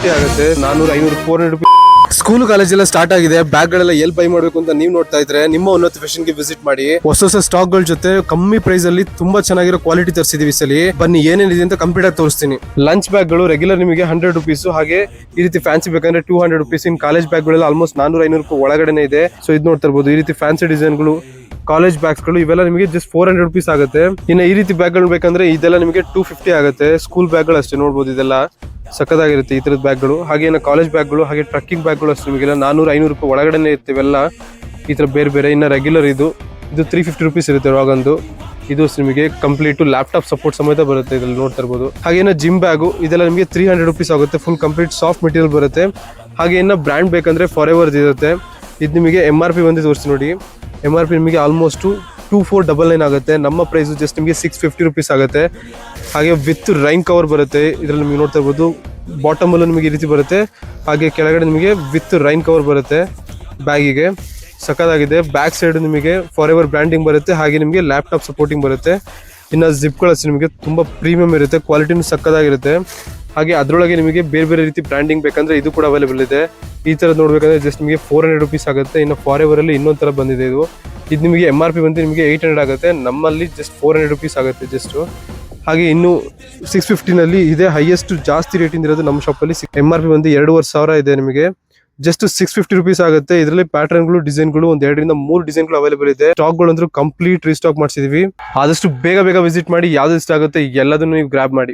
250 ಆಗುತ್ತೆ. 400, 500, 400 rupees. School college ಎಲ್ಲ start ಆಗಿದೆ. ಬ್ಯಾಗ್ ಗಳೆಲ್ಲ ಎಲ್ಲಿ ಬೈ ಮಾಡಬೇಕು ಅಂತ ನೀವು ನೋಡ್ತಾ ಇದ್ರೆ ನಿಮ್ಮ ಉನ್ನತ ಫ್ಯಾಷನ್ ಗೆ ವಿಸಿಟ್ ಮಾಡಿ. ಹೊಸ ಸ್ಟಾಕ್ ಗಳ ಜೊತೆ ಕಮ್ಮಿ ಪ್ರೈಸ್ ಅಲ್ಲಿ ತುಂಬಾ ಚೆನ್ನಾಗಿರೋ ಕ್ವಾಲಿಟಿ ತರಿಸಿದೀವಿ. ಸಲಿ ಬನ್ನಿ ಏನೇನಿದೆ ಅಂತ ಕಂಪ್ಲೀಟ್ ಆಗಿ ತೋರಿಸ್ತೀನಿ. ಲಂಚ್ ಬ್ಯಾಗ್ ಗಳು ರೆಗ್ಯುಲರ್ ನಿಮಗೆ 100 ರುಪೀಸ್, ಹಾಗೆ ಈ ರೀತಿ ಫ್ಯಾನ್ಸಿ ಬೇಕಂದ್ರೆ 200 ರುಪೀಸ್. ಇನ್ ಕಾಲೇಜ್ ಬ್ಯಾಗ್ ಗಳೆಲ್ಲ ಆಲ್ಮೋಸ್ಟ್ 400, 500 ರೂಪಾಯಿ ಒಳಗಡೆ ಇದೆ. ಸೊ ಇದು ನೋಡ್ತಾ ಇರಬಹುದು. ಈ ರೀತಿ ಫ್ಯಾನ್ಸಿ ಡಿಸೈನ್ ಗಳು ಕಾಲೇಜ್ ಬ್ಯಾಗ್ಸ್ ಗಳು ಇವೆಲ್ಲ ನಿಮಗೆ ಜಸ್ಟ್ 400 ರುಪೀಸ್ ಆಗುತ್ತೆ. ಇನ್ನು ಈ ರೀತಿ ಬ್ಯಾಗ್ ಗಳು ಬೇಕಂದ್ರೆ ಇದೆಲ್ಲ ನಿಮಗೆ 250 ಆಗುತ್ತೆ. ಸ್ಕೂಲ್ ಬ್ಯಾಗ್ ಗಳು ಅಷ್ಟೇ ನೋಡಬಹುದು. ಇದೆಲ್ಲ ಸಕ್ಕದಾಗಿರುತ್ತೆ ಈ ತರದ ಬ್ಯಾಗ್ ಗಳು. ಹಾಗೆ ಕಾಲೇಜ್ ಬ್ಯಾಗ್ ಗಳು ಹಾಗೆ ಟ್ರಕ್ಕಿಂಗ್ ಬ್ಯಾಗ್ ಗಳು ಅಷ್ಟೇ ನಿಮಗೆಲ್ಲ 400, 500 ರೂಪಾಯಿ ಒಳಗಡೆ ಇರ್ತೀವೆಲ್ಲ ಈ ತರ ಬೇರೆ ಬೇರೆ. ಇನ್ನ ರೆಗ್ಯುಲರ್ ಇದು 350 ರುಪೀಸ್ ಇರುತ್ತೆ. ರಾಗಂದು ಇದು ನಿಮಗೆ ಕಂಪ್ಲೀಟ್ ಲ್ಯಾಪ್ಟಾಪ್ ಸಪೋರ್ಟ್ ಸಮೇತ ಬರುತ್ತೆ. ಇದ್ರಲ್ಲಿ ನೋಡ್ತಾ ಇರ್ಬೋದು. ಹಾಗೆ ಜಿಮ್ ಬ್ಯಾಗು ಇದೆಲ್ಲ ನಿಮಗೆ 300 ರುಪೀಸ್ ಆಗುತ್ತೆ. ಫುಲ್ ಕಂಪ್ಲೀಟ್ ಸಾಫ್ಟ್ ಮೆಟೀರಿಯಲ್ ಬರುತ್ತೆ. ಹಾಗೆ ಬ್ರ್ಯಾಂಡ್ ಬೇಕಂದ್ರೆ ಫಾರ್ ಎವರ್ ಇರುತ್ತೆ. ಇದು ನಿಮಗೆ MRP ಬಂದು ತೋರಿಸಿ ನೋಡಿ. MRP ನಿಮಗೆ ಆಲ್ಮೋಸ್ಟ್ 2499 ಆಗುತ್ತೆ. ನಮ್ಮ ಪ್ರೈಸ್ ಜಸ್ಟ್ ನಿಮಗೆ 650 ರುಪೀಸ್ ಆಗುತ್ತೆ. ಹಾಗೆ ವಿತ್ ರೈನ್ ಕವರ್ ಬರುತ್ತೆ. ಇದರಲ್ಲಿ ನಿಮಗೆ ನೋಡ್ತಾ ಇರ್ಬೋದು. ಬಾಟಮ್ ಅಲ್ಲೂ ನಿಮಗೆ ಈ ರೀತಿ ಬರುತ್ತೆ. ಹಾಗೆ ಕೆಳಗಡೆ ನಿಮಗೆ ವಿತ್ ರೈನ್ ಕವರ್ ಬರುತ್ತೆ ಬ್ಯಾಗಿಗೆ. ಸಕ್ಕದಾಗಿದೆ. ಬ್ಯಾಕ್ ಸೈಡ್ ನಿಮಗೆ ಫಾರ್ ಎವರ್ ಬ್ರ್ಯಾಂಡಿಂಗ್ ಬರುತ್ತೆ. ಹಾಗೆ ನಿಮಗೆ ಲ್ಯಾಪ್ಟಾಪ್ ಸಪೋರ್ಟಿಂಗ್ ಬರುತ್ತೆ. ಇನ್ನು ಜಿಪ್ಗಳು ನಿಮಗೆ ತುಂಬಾ ಪ್ರೀಮಿಯಂ ಇರುತ್ತೆ. ಕ್ವಾಲಿಟಿನೂ ಸಕ್ಕದಾಗಿರುತ್ತೆ. ಹಾಗೆ ಅದರೊಳಗೆ ನಿಮಗೆ ಬೇರೆ ಬೇರೆ ರೀತಿ ಬ್ರ್ಯಾಂಡಿಂಗ್ ಬೇಕಂದ್ರೆ ಇದು ಕೂಡ ಅವೈಲೇಬಲ್ ಇದೆ. ಈ ತರ ನೋಡ್ಬೇಕಂದ್ರೆ ಜಸ್ಟ್ ನಿಮಗೆ 400 ರುಪೀಸ್ ಆಗುತ್ತೆ. ಇನ್ನು ಫಾರ್ ಎವರ್ ಅಲ್ಲಿ ಇನ್ನೊಂದು ತರ ಬಂದಿದೆ. ಇದು ನಿಮಗೆ MRP ಬಂದು ನಿಮಗೆ 800 ಆಗುತ್ತೆ. ನಮ್ಮಲ್ಲಿ ಜಸ್ಟ್ 400 ರುಪೀಸ್ ಆಗುತ್ತೆ ಜಸ್ಟ್. ಹಾಗೆ ಇನ್ನು 650 ನಲ್ಲಿ ಇದೆ ಹೈಯೆಸ್ಟ್ ಜಾಸ್ತಿ ರೇಟಿಂದ ಇರೋದು ನಮ್ಮ ಶಾಪ್ ಅಲ್ಲಿ. MRP ಬಂದು 2500 ಇದೆ. ನಿಮಗೆ ಜಸ್ಟ್ 650 ರುಪೀಸ್ ಆಗುತ್ತೆ. ಇದರಲ್ಲಿ ಪ್ಯಾಟರ್ನ್ ಗಳು ಡಿಸೈನ್ ಗಳು 2 ರಿಂದ 3 ಡಿಸೈನ್ ಗಳು ಅವೈಲೇಬಲ್ ಇದೆ. ಸ್ಟಾಕ್ ಗಳು ಅಂದ್ರೆ ಕಂಪ್ಲೀಟ್ ರೀಸ್ಟಾಕ್ ಮಾಡಿಸಿದೀವಿ. ಆದಷ್ಟು ಬೇಗ ವಿಸಿಟ್ ಮಾಡಿ. ಯಾವ್ದು ಇಷ್ಟ ಆಗುತ್ತೆ ಎಲ್ಲದನ್ನು ನೀವು ಗ್ರಾಬ್ ಮಾಡಿ.